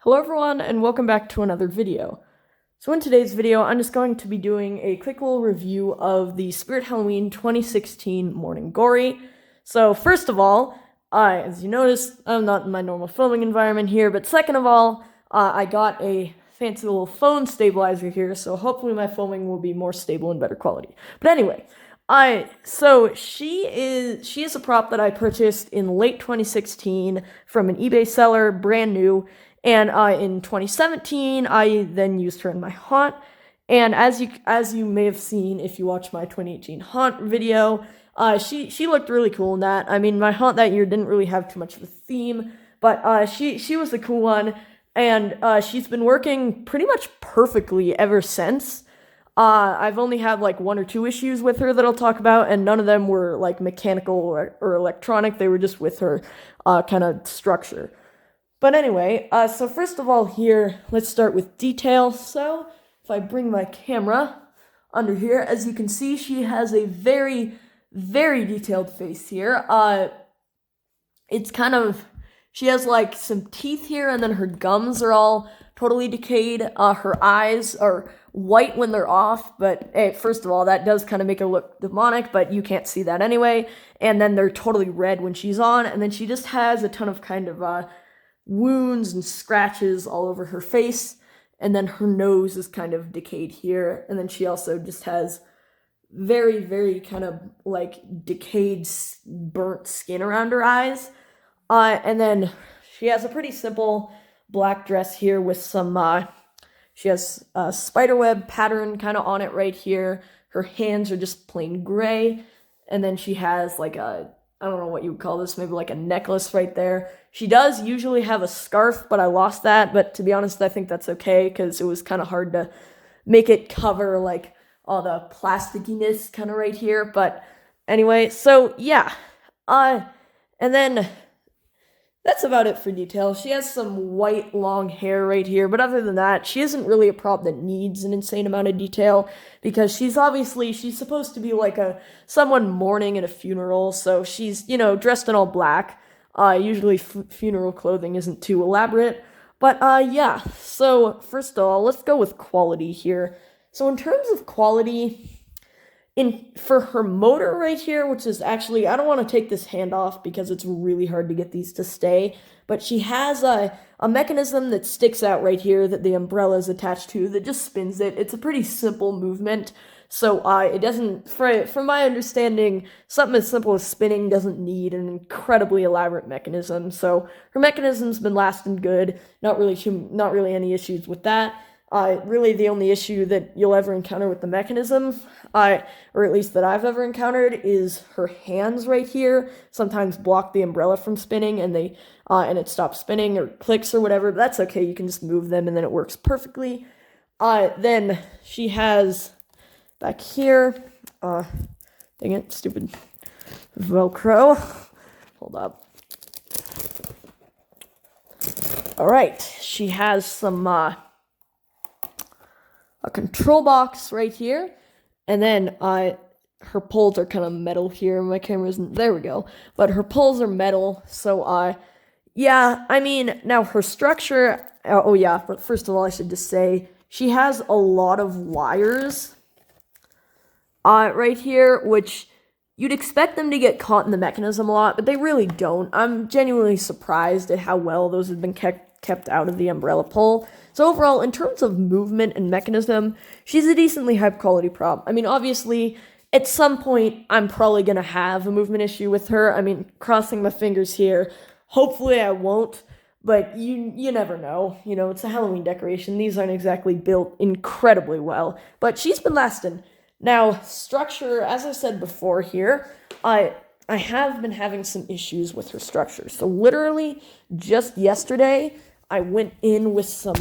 Hello everyone, and welcome back to another video. So in today's video, I'm just going to be doing a quick little review of the Spirit Halloween 2016 Mourning Gory. So first of all, as you noticed, I'm not in my normal filming environment here, but second of all, I got a fancy little phone stabilizer here, so hopefully my filming will be more stable and better quality. But anyway, so she is a prop that I purchased in late 2016 from an eBay seller, brand new. And in 2017, I then used her in my haunt. And as you may have seen if you watched my 2018 haunt video, she looked really cool in that. I mean, my haunt that year didn't really have too much of a theme, but she was a cool one, and she's been working pretty much perfectly ever since. I've only had like one or two issues with her that I'll talk about, and none of them were like mechanical or electronic. They were just with her kind of structure. But anyway, so first of all here, let's start with detail. So if I bring my camera under here, as you can see, she has a very, very detailed face here. It's kind of, she has like some teeth here, and then her gums are all totally decayed. Her eyes are white when they're off, but hey, first of all, that does kind of make her look demonic, but you can't see that anyway. And then they're totally red when she's on, and then she just has a ton of kind of, wounds and scratches all over her face, and then her nose is kind of decayed here, and then she also just has very, very kind of like decayed, burnt skin around her eyes. And then she has a pretty simple black dress here with some, she has a spiderweb pattern kind of on it right here. Her hands are just plain gray, and then she has like I don't know what you would call this, maybe like a necklace right there. She does usually have a scarf, but I lost that. But to be honest, I think that's okay, because it was kind of hard to make it cover like all the plasticiness kind of right here. But anyway, so yeah. And then that's about it for detail. She has some white long hair right here, but other than that, she isn't really a prop that needs an insane amount of detail, because she's supposed to be like someone mourning at a funeral, so she's, dressed in all black. Usually funeral clothing isn't too elaborate, but yeah. So first of all, let's go with quality here. So in terms of quality, for her motor right here, which is actually, I don't want to take this hand off because it's really hard to get these to stay, but she has a mechanism that sticks out right here that the umbrella is attached to that just spins it. It's a pretty simple movement, so it doesn't, from my understanding, something as simple as spinning doesn't need an incredibly elaborate mechanism. So her mechanism's been lasting good, not really any issues with that. Really the only issue that you'll ever encounter with the mechanism, or at least that I've ever encountered, is her hands right here sometimes block the umbrella from spinning, and and it stops spinning or clicks or whatever. But that's okay, you can just move them and then it works perfectly. Then she has back here, dang it, stupid Velcro. Hold up. Alright, she has some, a control box right here, and then her poles are kind of metal here. My camera isn't, there we go, but her poles are metal. So yeah, I mean, now her structure, oh yeah, but first of all, I should just say she has a lot of wires right here, which you'd expect them to get caught in the mechanism a lot, but they really don't. I'm genuinely surprised at how well those have been kept out of the umbrella pole. So overall, in terms of movement and mechanism, she's a decently high quality prop. I mean, obviously, at some point, I'm probably going to have a movement issue with her. I mean, crossing my fingers here. Hopefully I won't, but you never know. It's a Halloween decoration. These aren't exactly built incredibly well, but she's been lasting. Now, structure, as I said before here, I have been having some issues with her structure. So literally, just yesterday, I went in with some,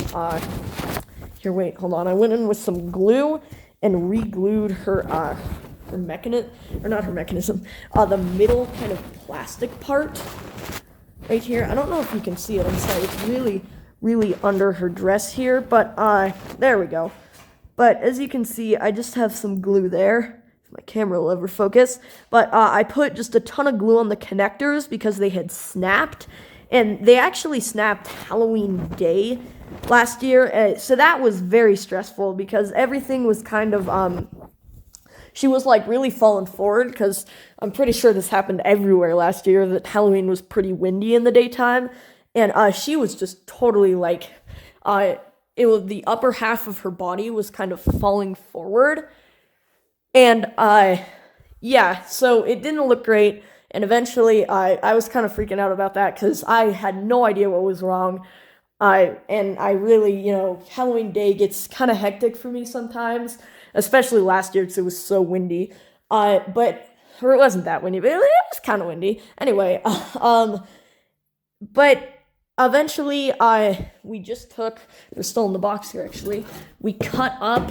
here, wait, hold on. I went in with some glue and re-glued her mechanism, or not her mechanism, the middle kind of plastic part right here. I don't know if you can see it. I'm sorry, it's really, really under her dress here, but, there we go. But as you can see, I just have some glue there. If my camera will ever focus. But I put just a ton of glue on the connectors because they had snapped. and they actually snapped Halloween Day last year, so that was very stressful because everything was kind of, she was like really falling forward because I'm pretty sure this happened everywhere last year that Halloween was pretty windy in the daytime, and she was just totally like, the upper half of her body was kind of falling forward, and yeah, so it didn't look great. And eventually, I was kind of freaking out about that because I had no idea what was wrong. I really, Halloween Day gets kind of hectic for me sometimes, especially last year because it was so windy. Or it wasn't that windy, but it was kind of windy. Anyway, but eventually, we just took, they're still in the box here actually, we cut up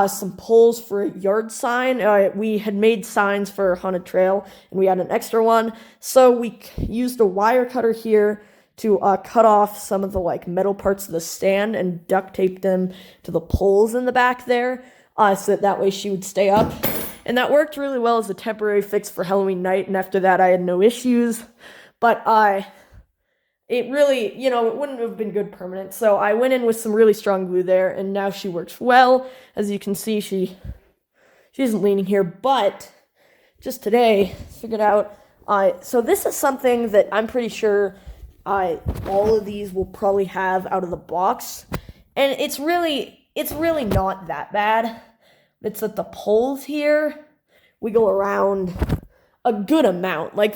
some poles for a yard sign. We had made signs for Haunted Trail, and we had an extra one, so we used a wire cutter here to cut off some of the like metal parts of the stand and duct tape them to the poles in the back there, so that way she would stay up. And that worked really well as a temporary fix for Halloween night, and after that I had no issues. But it really, it wouldn't have been good permanent. So I went in with some really strong glue there, and now she works well. As you can see, she isn't leaning here, but just today, figured out, so this is something that I'm pretty sure all of these will probably have out of the box. And it's really not that bad. It's that the poles here, we go around a good amount, like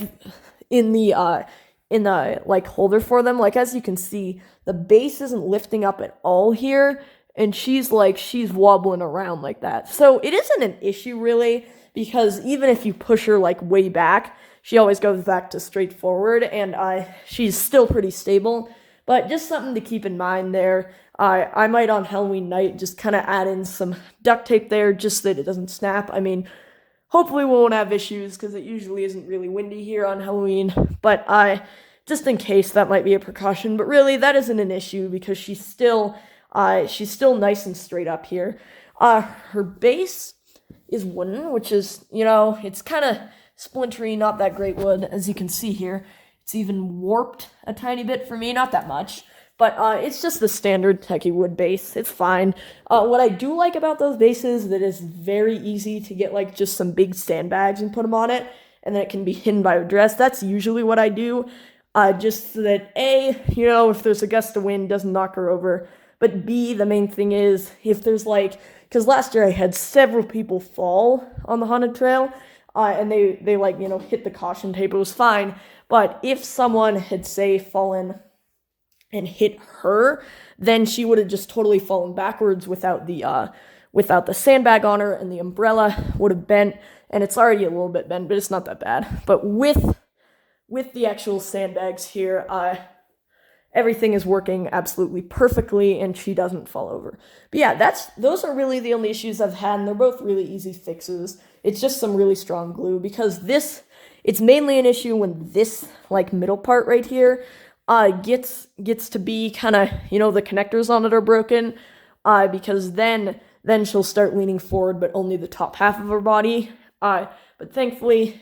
in the like holder for them. Like as you can see, the base isn't lifting up at all here, and she's wobbling around like that. So it isn't an issue really, because even if you push her like way back, she always goes back to straight forward, and she's still pretty stable. But just something to keep in mind there. I might on Halloween night just kind of add in some duct tape there just so that it doesn't snap. I mean, hopefully we won't have issues because it usually isn't really windy here on Halloween. But just in case, that might be a precaution. But really, that isn't an issue because she's still nice and straight up here. Her base is wooden, which is, it's kind of splintery, not that great wood, as you can see here. It's even warped a tiny bit for me, not that much. But it's just the standard Tekky wood base. It's fine. What I do like about those bases, that is very easy to get like just some big sandbags and put them on it, and then it can be hidden by a dress. That's usually what I do, just so that A, if there's a gust of wind, doesn't knock her over. But B, the main thing is, if there's because last year I had several people fall on the Haunted Trail, and they hit the caution tape. It was fine. But if someone had, say, fallen and hit her, then she would have just totally fallen backwards without the sandbag on her, and the umbrella would have bent, and it's already a little bit bent, but it's not that bad. But with the actual sandbags here, everything is working absolutely perfectly, and she doesn't fall over. But yeah, those are really the only issues I've had, and they're both really easy fixes. It's just some really strong glue, because it's mainly an issue when this middle part right here gets to be kind of, the connectors on it are broken, because then she'll start leaning forward, but only the top half of her body. But thankfully,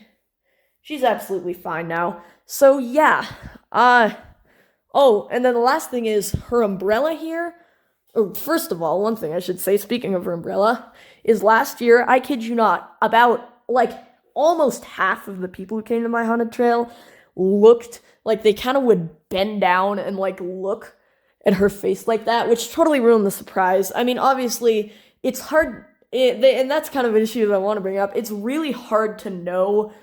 she's absolutely fine now. So yeah, oh, and then the last thing is her umbrella here. First of all, one thing I should say, speaking of her umbrella, is last year, I kid you not, about almost half of the people who came to my Haunted Trail looked like they kind of would bend down and look at her face like that, which totally ruined the surprise. I mean, obviously, it's hard, and that's kind of an issue that I want to bring up. It's really hard to know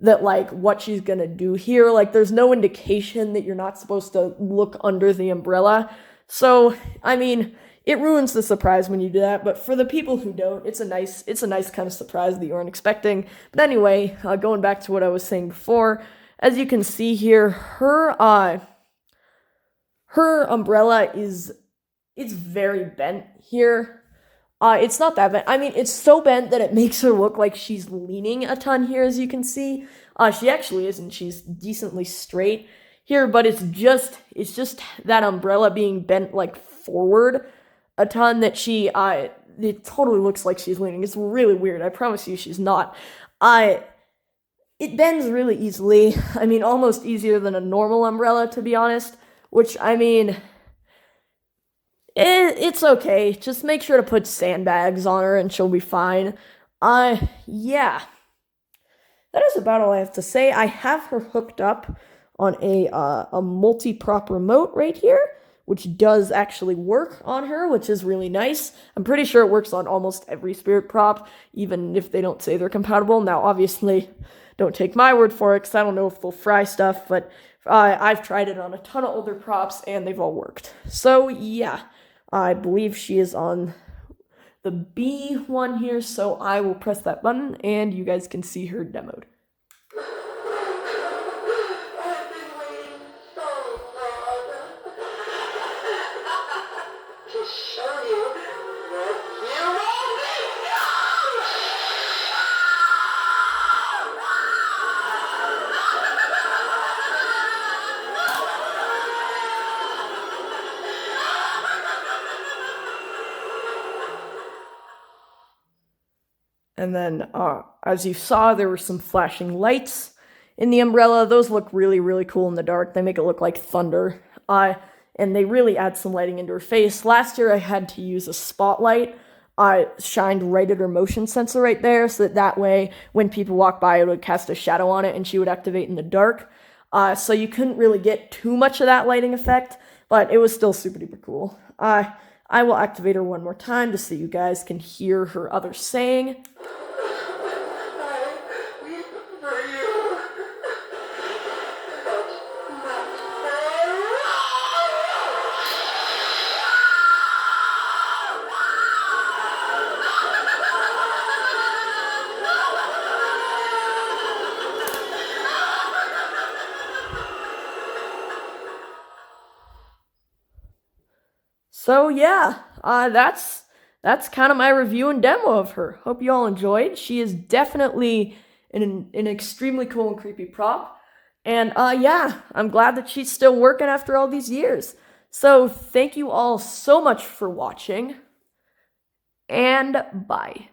that what she's gonna do here. There's no indication that you're not supposed to look under the umbrella. So, I mean, it ruins the surprise when you do that, but for the people who don't, it's a nice kind of surprise that you weren't expecting. But anyway, going back to what I was saying before, as you can see here, her umbrella it's very bent here. It's not that bent. I mean, it's so bent that it makes her look like she's leaning a ton here, as you can see. She actually isn't. She's decently straight here, but it's just that umbrella being bent forward a ton that it totally looks like she's leaning. It's really weird. I promise you she's not. it bends really easily. I mean, almost easier than a normal umbrella, to be honest. Which, I mean, it's okay. Just make sure to put sandbags on her and she'll be fine. Yeah. That is about all I have to say. I have her hooked up on a multi-prop remote right here, which does actually work on her, which is really nice. I'm pretty sure it works on almost every spirit prop, even if they don't say they're compatible. Now, obviously, don't take my word for it, because I don't know if they'll fry stuff, but I've tried it on a ton of older props, and they've all worked. So, yeah, I believe she is on the B one here, so I will press that button, and you guys can see her demoed. And then, as you saw, there were some flashing lights in the umbrella. Those look really, really cool in the dark. They make it look like thunder. And they really add some lighting into her face. Last year, I had to use a spotlight. I shined right at her motion sensor right there, so that way, when people walk by, it would cast a shadow on it, and she would activate in the dark. So you couldn't really get too much of that lighting effect, but it was still super duper cool. I will activate her one more time just so you guys can hear her other saying. So yeah, that's kind of my review and demo of her. Hope you all enjoyed. She is definitely an extremely cool and creepy prop. And yeah, I'm glad that she's still working after all these years. So thank you all so much for watching, and bye.